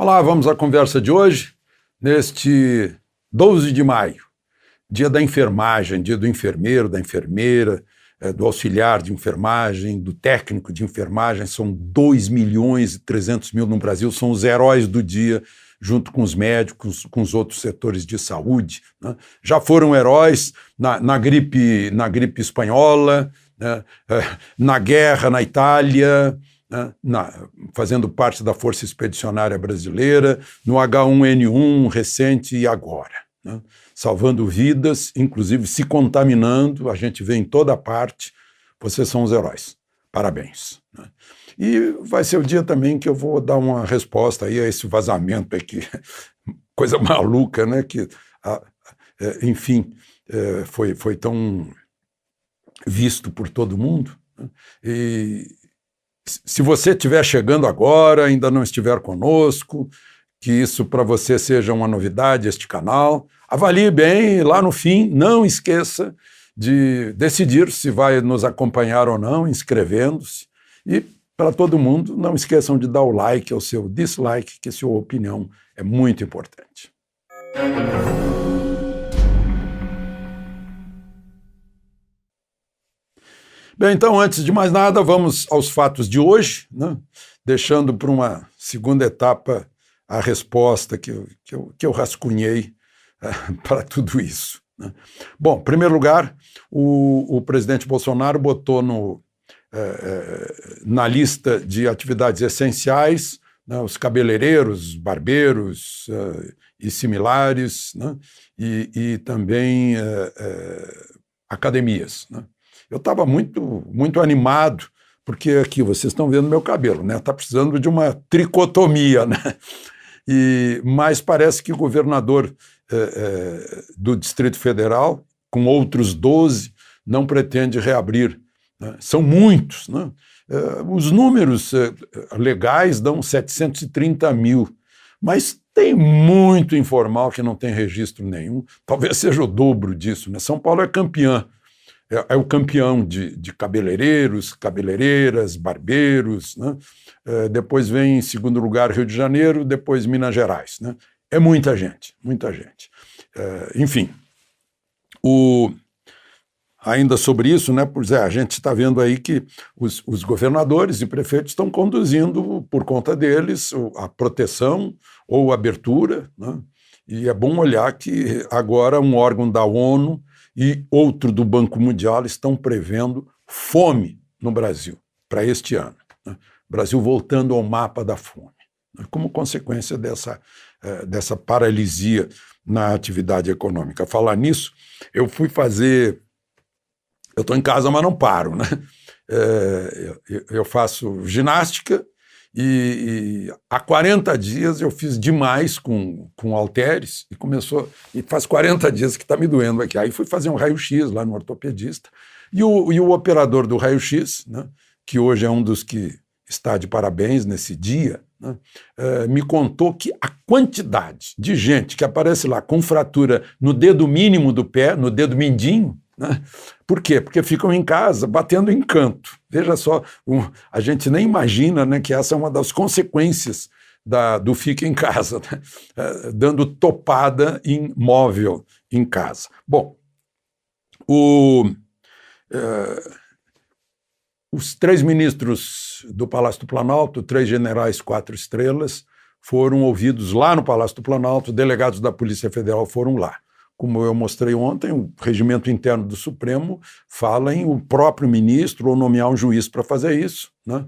Olá, vamos à conversa de hoje, neste 12 de maio, dia da enfermagem, dia do enfermeiro, da enfermeira, do auxiliar de enfermagem, do técnico de enfermagem. São 2.300.000 no Brasil, são os heróis do dia, junto com os médicos, com os outros setores de saúde, né? Já foram heróis na gripe espanhola, né? Na guerra na Itália, né? Fazendo parte da Força Expedicionária Brasileira, no H1N1 recente e agora, né? Salvando vidas, inclusive se contaminando, a gente vê em toda parte. Vocês são os heróis. Parabéns, né? E vai ser o dia também que eu vou dar uma resposta aí a esse vazamento aqui, coisa maluca, né? Que, enfim, foi tão visto por todo mundo, né? E se você estiver chegando agora, ainda não estiver conosco, que isso para você seja uma novidade, este canal, avalie bem e lá no fim não esqueça de decidir se vai nos acompanhar ou não, inscrevendo-se. E para todo mundo, não esqueçam de dar o like ou seu dislike, que sua opinião é muito importante. Bem, então, antes de mais nada, vamos aos fatos de hoje, né? Deixando para uma segunda etapa a resposta que eu rascunhei para tudo isso, né? Bom, em primeiro lugar, o presidente Bolsonaro botou na lista de atividades essenciais, né, os cabeleireiros, barbeiros e similares, né, e também academias, né? Eu estava muito animado, porque aqui vocês estão vendo meu cabelo, né? Está precisando de uma tricotomia, né? Mas parece que o governador do Distrito Federal, com outros 12, não pretende reabrir, né? São muitos, né? Os números legais dão 730 mil, mas tem muito informal que não tem registro nenhum, talvez seja o dobro disso, né? São Paulo é campeã. É o campeão de cabeleireiros, cabeleireiras, barbeiros, né? Depois vem em segundo lugar Rio de Janeiro, depois Minas Gerais, né? É muita gente, muita gente. Enfim, ainda sobre isso, né? Pois a gente está vendo aí que os governadores e prefeitos estão conduzindo, por conta deles, a proteção ou abertura, né? E é bom olhar que agora um órgão da ONU e outro do Banco Mundial estão prevendo fome no Brasil para este ano, né? Brasil voltando ao mapa da fome, né? Como consequência dessa paralisia na atividade econômica. Falar nisso, eu estou em casa, mas não paro, né? Eu faço ginástica e há 40 dias eu fiz demais com halteres e faz 40 dias que está me doendo aqui. Aí fui fazer um raio-x lá no ortopedista e o operador do raio-x, né, que hoje é um dos que está de parabéns nesse dia, né, me contou que a quantidade de gente que aparece lá com fratura no dedo mínimo do pé, no dedo mindinho, né? Por quê? Porque ficam em casa batendo em canto. Veja só, a gente nem imagina, né, que essa é uma das consequências do fica em casa, né? Dando topada em móvel em casa. Bom, os 3 ministros do Palácio do Planalto, 3 generais 4 estrelas, foram ouvidos lá no Palácio do Planalto, delegados da Polícia Federal foram lá. Como eu mostrei ontem, o regimento interno do Supremo fala em o próprio ministro ou nomear um juiz para fazer isso, né?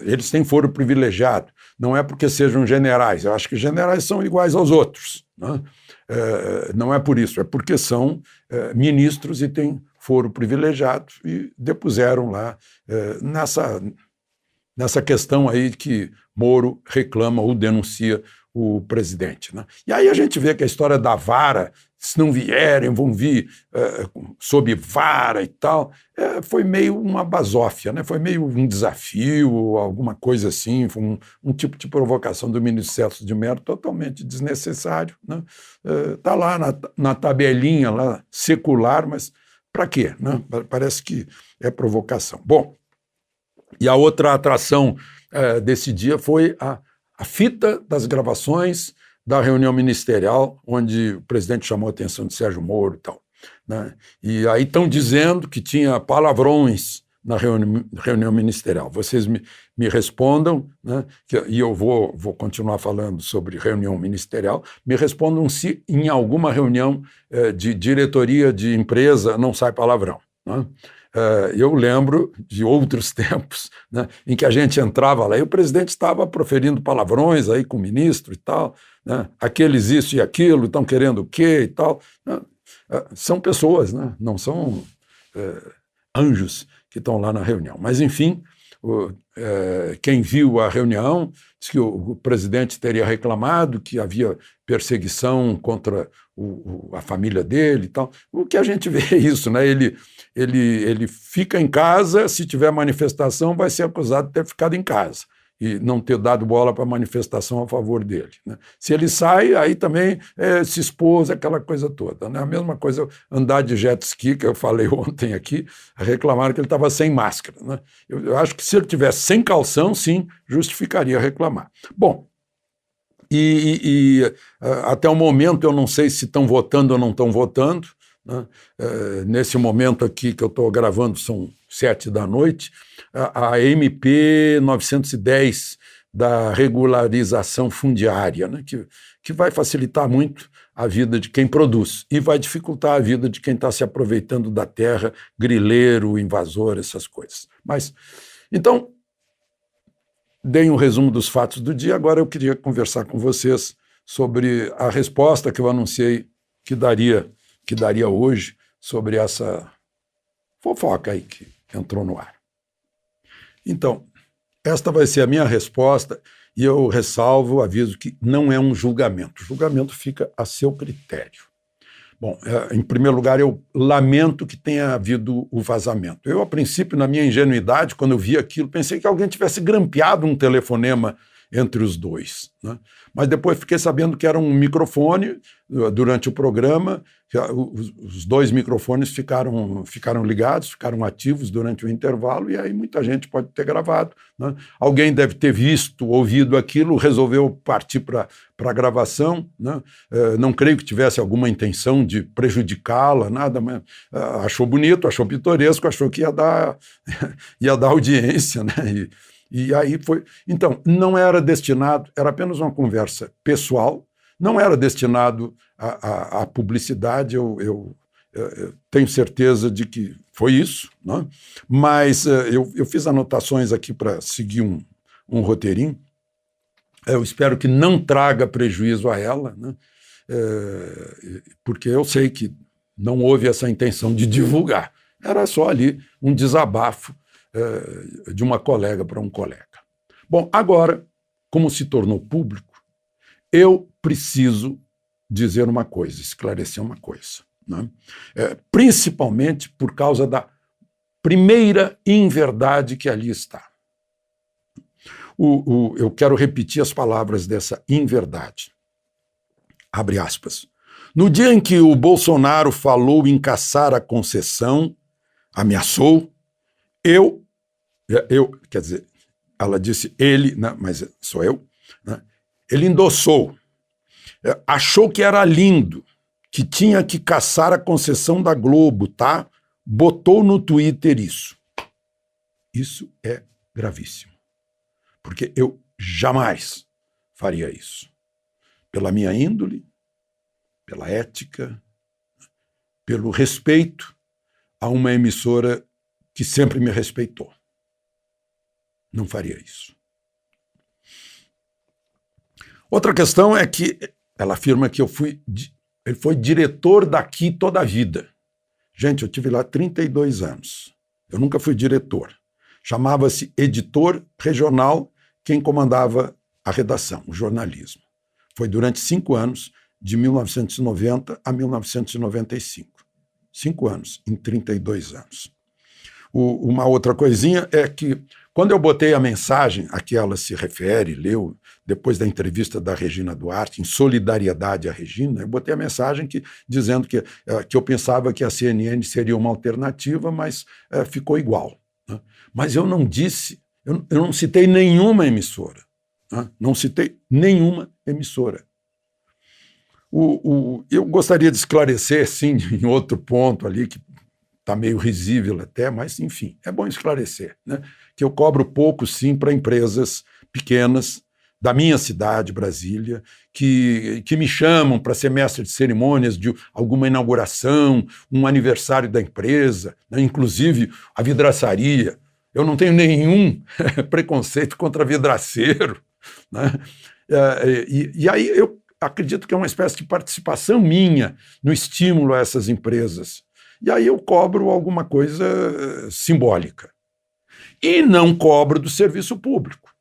Eles têm foro privilegiado, não é porque sejam generais, eu acho que generais são iguais aos outros, né? Não é por isso, é porque são ministros e têm foro privilegiado e depuseram lá nessa questão aí que Moro reclama ou denuncia o presidente, né? E aí a gente vê que a história da vara, se não vierem, vão vir sob vara e tal, foi meio uma basófia, né? Foi meio um desafio, alguma coisa assim, foi um tipo de provocação do ministro Celso de Mello totalmente desnecessário, né? Tá lá na tabelinha lá, secular, mas para quê, né? Parece que é provocação. Bom, e a outra atração desse dia foi a fita das gravações da reunião ministerial, onde o presidente chamou a atenção de Sérgio Moro e tal, né? E aí estão dizendo que tinha palavrões na reunião ministerial. Vocês me respondam, né, e eu vou continuar falando sobre reunião ministerial, me respondam se em alguma reunião de diretoria de empresa não sai palavrão, né? Eu lembro de outros tempos, né, em que a gente entrava lá e o presidente estava proferindo palavrões aí com o ministro e tal, né, aqueles isso e aquilo, estão querendo o quê e tal, né? São pessoas, né, não são anjos que estão lá na reunião. Mas, enfim, quem viu a reunião disse que o presidente teria reclamado que havia perseguição contra a família dele e tal. O que a gente vê é isso, né? Ele fica em casa, se tiver manifestação, vai ser acusado de ter ficado em casa e não ter dado bola para a manifestação a favor dele, né? Se ele sai, aí também se expôs, aquela coisa toda, né? A mesma coisa andar de jet ski, que eu falei ontem aqui, reclamaram que ele estava sem máscara, né? Eu acho que se ele tivesse sem calção, sim, justificaria reclamar. Bom, até o momento eu não sei se estão votando ou não estão votando, né? Nesse momento aqui que eu estou gravando, são 7 da noite, a MP 910 da regularização fundiária, né? Que vai facilitar muito a vida de quem produz e vai dificultar a vida de quem está se aproveitando da terra, grileiro, invasor, essas coisas. Mas, então, dei um resumo dos fatos do dia, agora eu queria conversar com vocês sobre a resposta que eu anunciei que daria hoje sobre essa fofoca aí que entrou no ar. Então, esta vai ser a minha resposta e eu ressalvo, aviso que não é um julgamento. O julgamento fica a seu critério. Bom, em primeiro lugar, eu lamento que tenha havido o vazamento. Eu, a princípio, na minha ingenuidade, quando eu vi aquilo, pensei que alguém tivesse grampeado um telefonema entre os dois, né? Mas depois fiquei sabendo que era um microfone durante o programa, os dois microfones ficaram ligados, ficaram ativos durante o intervalo, e aí muita gente pode ter gravado, né? Alguém deve ter visto, ouvido aquilo, resolveu partir para a gravação, né? Não creio que tivesse alguma intenção de prejudicá-la, nada, mas achou bonito, achou pitoresco, achou que ia dar audiência, né? E aí foi. Então, não era destinado, era apenas uma conversa pessoal, não era destinado à publicidade, eu tenho certeza de que foi isso, né? Mas eu fiz anotações aqui para seguir um roteirinho. Eu espero que não traga prejuízo a ela, né? Porque eu sei que não houve essa intenção de divulgar, era só ali um desabafo de uma colega para um colega. Bom, agora, como se tornou público, eu preciso dizer uma coisa, esclarecer uma coisa, né? Principalmente por causa da primeira inverdade que ali está. Eu quero repetir as palavras dessa inverdade. Abre aspas. No dia em que o Bolsonaro falou em caçar a concessão, ameaçou, quer dizer, ela disse ele, né, mas sou eu, né? Ele endossou, achou que era lindo, que tinha que caçar a concessão da Globo, tá? Botou no Twitter isso. Isso é gravíssimo, porque eu jamais faria isso. Pela minha índole, pela ética, pelo respeito a uma emissora que sempre me respeitou. Não faria isso. Outra questão é que ela afirma que ele foi diretor daqui toda a vida. Gente, eu tive lá 32 anos. Eu nunca fui diretor. Chamava-se editor regional quem comandava a redação, o jornalismo. Foi durante 5 anos, de 1990 a 1995. 5 anos em 32 anos. Uma outra coisinha é que, quando eu botei a mensagem a que ela se refere, leu, depois da entrevista da Regina Duarte, em solidariedade à Regina, eu botei a mensagem dizendo que eu pensava que a CNN seria uma alternativa, mas ficou igual, né? Mas eu não disse, eu não citei nenhuma emissora. né? Não citei nenhuma emissora. Eu gostaria de esclarecer, sim, em outro ponto ali, que está meio risível até, mas, enfim, é bom esclarecer, né? Que eu cobro pouco, sim, para empresas pequenas da minha cidade, Brasília, que me chamam para ser mestre de cerimônias de alguma inauguração, um aniversário da empresa, né? Inclusive a vidraçaria. Eu não tenho nenhum preconceito contra vidraceiro, né? E aí eu acredito que é uma espécie de participação minha no estímulo a essas empresas. E aí eu cobro alguma coisa simbólica. E não cobro do serviço público,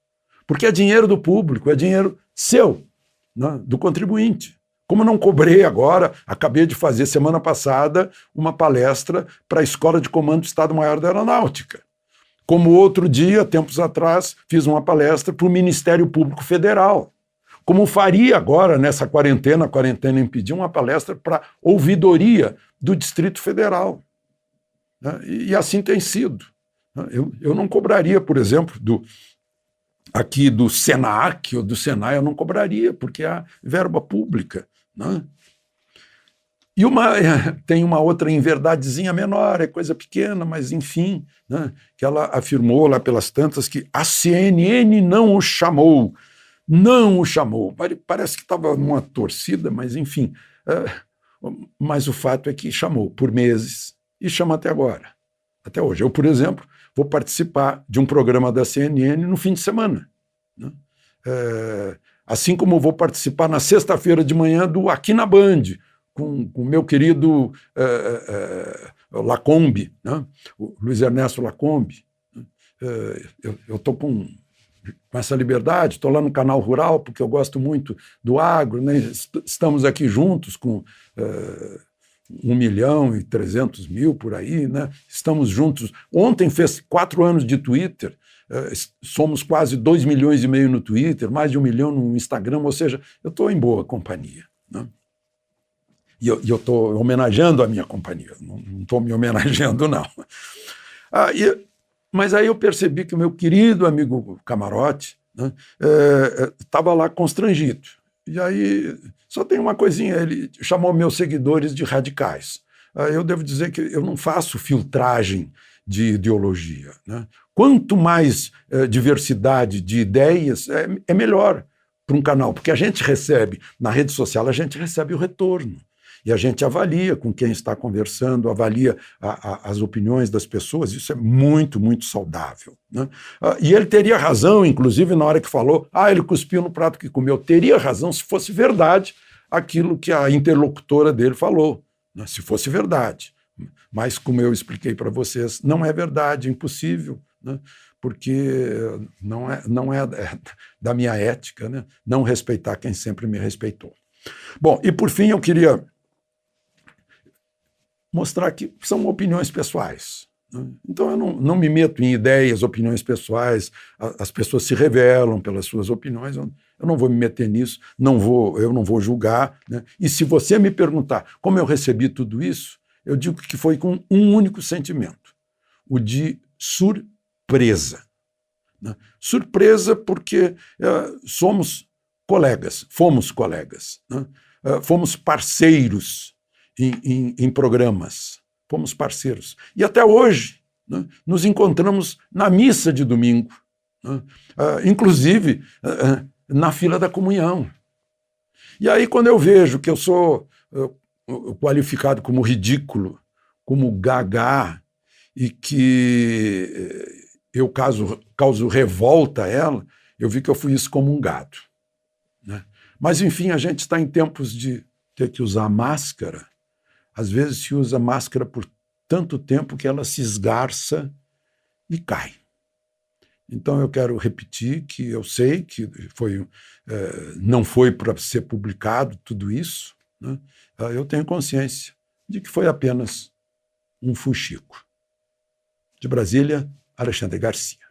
porque é dinheiro do público, é dinheiro seu, né, do contribuinte. Como não cobrei agora, acabei de fazer semana passada uma palestra para a Escola de Comando do Estado-Maior da Aeronáutica. Como outro dia, tempos atrás, fiz uma palestra para o Ministério Público Federal. Como faria agora, nessa quarentena, a quarentena impediu, uma palestra para ouvidoria do Distrito Federal. Né? E assim tem sido. Eu não cobraria, por exemplo, aqui do SENAC ou do SENAI, eu não cobraria, porque é verba pública. Né? E tem uma outra inverdadezinha menor, é coisa pequena, mas enfim, né? Que ela afirmou lá pelas tantas que a CNN não o chamou. Não o chamou. Parece que estava numa torcida, mas enfim. Mas o fato é que chamou por meses e chama até agora. Até hoje. Eu, por exemplo, vou participar de um programa da CNN no fim de semana. Né? Assim como vou participar na sexta-feira de manhã do Aqui na Band, com o meu querido Lacombe, né? O Luiz Ernesto Lacombe. Eu estou com essa liberdade, estou lá no Canal Rural, porque eu gosto muito do agro, né? Estamos aqui juntos com 1.300.000 por aí, né? Estamos juntos. Ontem fez 4 anos de Twitter, somos quase 2,5 milhões no Twitter, mais de 1 milhão no Instagram, ou seja, eu estou em boa companhia. Né? E eu estou homenageando a minha companhia, não estou me homenageando, não. Mas aí eu percebi que o meu querido amigo Camarote, né, estava lá constrangido. E aí só tem uma coisinha, ele chamou meus seguidores de radicais. Eu devo dizer que eu não faço filtragem de ideologia. Né? Quanto mais diversidade de ideias, é melhor para um canal, porque a gente recebe, na rede social, a gente recebe o retorno. E a gente avalia com quem está conversando, avalia as opiniões das pessoas, isso é muito, muito saudável. Né? E ele teria razão, inclusive, na hora que falou, ele cuspiu no prato que comeu. Teria razão se fosse verdade aquilo que a interlocutora dele falou, né? Se fosse verdade. Mas, como eu expliquei para vocês, não é verdade, é impossível, né? Porque não é da minha ética, né? Não respeitar quem sempre me respeitou. Bom, e por fim eu queria mostrar que são opiniões pessoais. Né? Então eu não me meto em ideias, opiniões pessoais, as pessoas se revelam pelas suas opiniões, eu não vou me meter nisso, eu não vou julgar. Né? E se você me perguntar como eu recebi tudo isso, eu digo que foi com um único sentimento, o de surpresa. Né? Surpresa porque fomos colegas, né? Fomos parceiros em programas, fomos parceiros. E até hoje, né, nos encontramos na missa de domingo, né, inclusive na fila da comunhão. E aí, quando eu vejo que eu sou qualificado como ridículo, como gagá, e que eu causo revolta a ela, eu vi que eu fui excomungado. Né? Mas, enfim, a gente está em tempos de ter que usar máscara. Às vezes se usa máscara por tanto tempo que ela se esgarça e cai. Então eu quero repetir que eu sei que não foi para ser publicado tudo isso, né? Eu tenho consciência de que foi apenas um fuxico. De Brasília, Alexandre Garcia.